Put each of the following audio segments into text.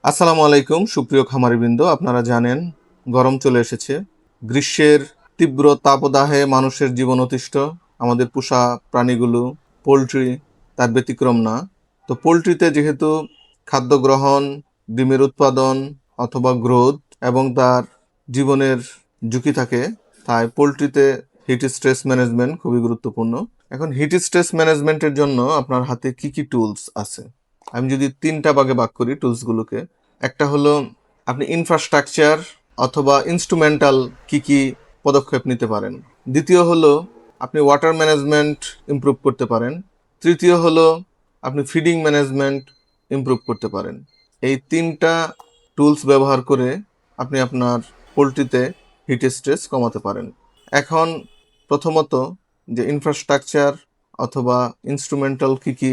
আসসালামু আলাইকুম সুপ্রিয় খামারিবৃন্দ, আপনারা জানেন গরম চলে এসেছে। গ্রীষ্মের তীব্র তাপদাহে মানুষের জীবন অতিষ্ঠ। আমাদের পোষা প্রাণীগুলো, পোলট্রি তার ব্যতিক্রম না। তো পোলট্রিতে যেহেতু খাদ্য গ্রহণ, ডিমের উৎপাদন অথবা গ্রোথ এবং তার জীবনের ঝুঁকি থাকে, তাই পোলট্রিতে হিট স্ট্রেস ম্যানেজমেন্ট খুবই গুরুত্বপূর্ণ। এখন হিট স্ট্রেস ম্যানেজমেন্টের জন্য আপনার হাতে কি কি টুলস আছে, আমি যদি 3টা ভাগে ভাগ করি টুলসগুলোকে। একটা হলো আপনি ইনফ্রাস্ট্রাকচার অথবা ইনস্ট্রুমেন্টাল কি কি পদক্ষেপ নিতে পারেন। দ্বিতীয় হলো আপনি ওয়াটার ম্যানেজমেন্ট ইমপ্রুভ করতে পারেন। তৃতীয় হলো আপনি ফিডিং ম্যানেজমেন্ট ইমপ্রুভ করতে পারেন। এই 3টা টুলস ব্যবহার করে আপনি আপনার পোলট্রিতে হিট স্ট্রেস কমাতে পারেন। এখন প্রথমত যে ইনফ্রাস্ট্রাকচার অথবা ইনস্ট্রুমেন্টাল কি কি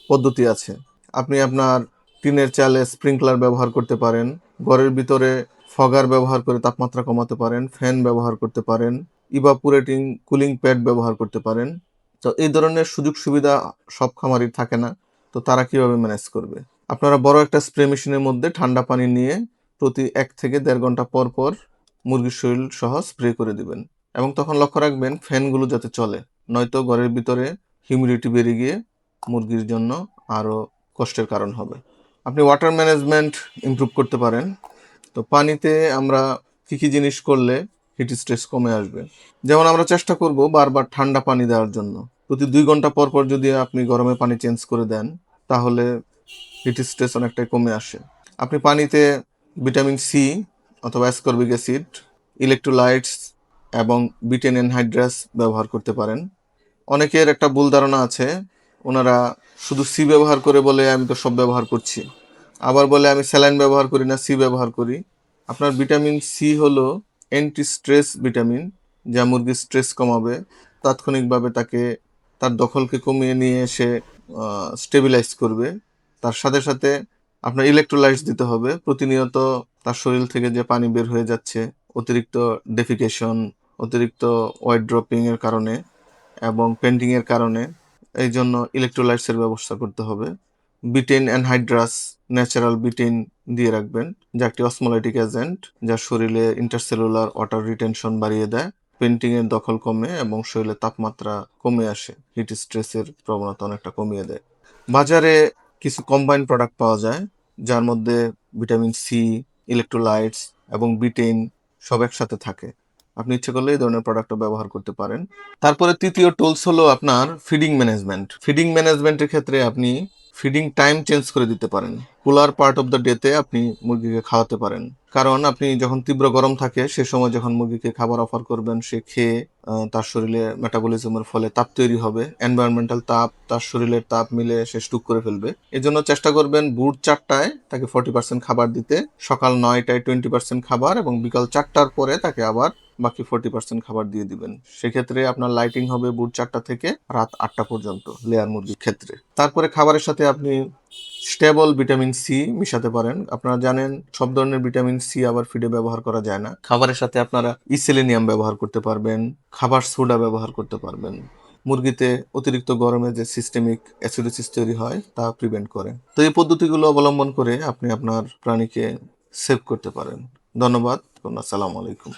পদ্ধতি আছে, আপনি আপনার টিনের চালে স্প্রিংকলার ব্যবহার করতে পারেন, ঘরের ভিতরে ফগার ব্যবহার করে তাপমাত্রা কমাতে পারেন, ফ্যান ব্যবহার করতে পারেন, ইভাপোরেটিং কুলিং প্যাড ব্যবহার করতে পারেন। তো এই ধরনের সুযোগ সুবিধা সব খামারির থাকে না, তো তারা কিভাবে ম্যানেজ করবে? আপনারা বড় একটা স্প্রে মেশিনের মধ্যে ঠান্ডা পানি নিয়ে প্রতি 1 থেকে 1.5 ঘন্টা পর পর মুরগির শরীর সহ স্প্রে করে দিবেন এবং তখন লক্ষ্য রাখবেন ফ্যানগুলো যাতে চলে, নয়তো ঘরের ভিতরে হিউমিডিটি বেড়ে গিয়ে মুরগির জন্য আরও কষ্টের কারণ হবে। আপনি ওয়াটার ম্যানেজমেন্ট ইমপ্রুভ করতে পারেন। তো পানিতে আমরা কী কী জিনিস করলে হিট স্ট্রেস কমে আসবে, যেমন আমরা চেষ্টা করব বারবার ঠান্ডা পানি দেওয়ার জন্য। প্রতি 2 ঘন্টা পর পর যদি আপনি গরমে পানি চেঞ্জ করে দেন, তাহলে হিট স্ট্রেস অনেকটাই কমে আসে। আপনি পানিতে ভিটামিন সি অথবা অ্যাসকর্বিক অ্যাসিড, ইলেকট্রোলাইটস এবং বিটেন অ্যানহাইড্রাস ব্যবহার করতে পারেন। অনেকের একটা ভুল ধারণা আছে, ওনারা শুধু সি ব্যবহার করে বলে আমি তো সব ব্যবহার করছি, আবার বলে আমি স্যালাইন ব্যবহার করি না, সি ব্যবহার করি। আপনার ভিটামিন সি হলো অ্যান্টি স্ট্রেস ভিটামিন, যা মুরগির স্ট্রেস কমাবে, তাৎক্ষণিকভাবে তাকে তার দখলকে কমিয়ে নিয়ে এসে স্টেবিলাইজ করবে। তার সাথে সাথে আপনার ইলেকট্রোলাইটস দিতে হবে। প্রতিনিয়ত তার শরীর থেকে যে পানি বের হয়ে যাচ্ছে অতিরিক্ত ডেফিকেশন, অতিরিক্ত ওয়েট ড্রপিংয়ের কারণে এবং পেন্টিংয়ের কারণে, এই জন্য ইলেকট্রোলাইটসের ব্যবস্থা করতে হবে। বিটেন অ্যানহাইড্রাস, ন্যাচারাল বিটেন দিয়ে রাখবেন, যা একটি অসমোলাইটিক এজেন্ট, যা শরীরে ইন্টারসেলুলার ওয়াটার রিটেনশন বাড়িয়ে দেয়, পেন্টিংয়ের দখল কমে এবং শরীরের তাপমাত্রা কমে আসে, হিট স্ট্রেসের প্রবণতা অনেকটা কমিয়ে দেয়। বাজারে কিছু কম্বাইন প্রোডাক্ট পাওয়া যায়, যার মধ্যে ভিটামিন সি, ইলেকট্রোলাইটস এবং বিটেন সব একসাথে থাকে। আপনি ইচ্ছে করলে এই ধরনের প্রোডাক্টও ব্যবহার করতে পারেন। তারপরে তৃতীয় টুলস হলো আপনার ফিডিং ম্যানেজমেন্ট। ফিডিং ম্যানেজমেন্টের ক্ষেত্রে আপনি ফিডিং টাইম চেঞ্জ করে দিতে পারেন। কুলার পার্ট অফ দ্য ডেতে আপনি মুরগিকে খাওয়াতে পারেন, কারণ আপনি যখন তীব্র গরম থাকে সে সময় যখন মুরগিকে খাবার অফার করবেন, সে খেয়ে তার শরীরে মেটাবলিজমের ফলে তাপ তৈরি হবে, এনভায়রনমেন্টাল তাপ তার শরীরের তাপ মিলে সে স্টুক করে ফেলবে। এজন্য চেষ্টা করবেন ভোর 4টায় তাকে 40% খাবার দিতে, সকাল 9টায় 20% খাবার এবং বিকাল 4টার পরে তাকে আবার বাকি 40% খাবার দিয়ে দিবেন। সেক্ষেত্রে আপনার লাইটিং হবে ভোর 4টা থেকে রাত 8টা পর্যন্ত লেয়ার মুরগির ক্ষেত্রে। তারপরে খাবারের সাথে আপনি স্টেবল ভিটামিন সি মিশাতে পারেন। আপনারা জানেন সব ধরনের ভিটামিন সি আবার ফিডে ব্যবহার করা যায় না। খাবারের সাথে আপনারা ইসেলেনিয়াম ব্যবহার করতে পারবেন, খাবার সোডা ব্যবহার করতে পারবেন। মুরগিতে অতিরিক্ত গরমে যে সিস্টেমিক অ্যাসিডোসিস তৈরি হয় তা প্রিভেন্ট করে। তো এই পদ্ধতিগুলো অবলম্বন করে আপনি আপনার প্রাণীকে সেভ করতে পারেন। ধন্যবাদ। আসসালামু আলাইকুম।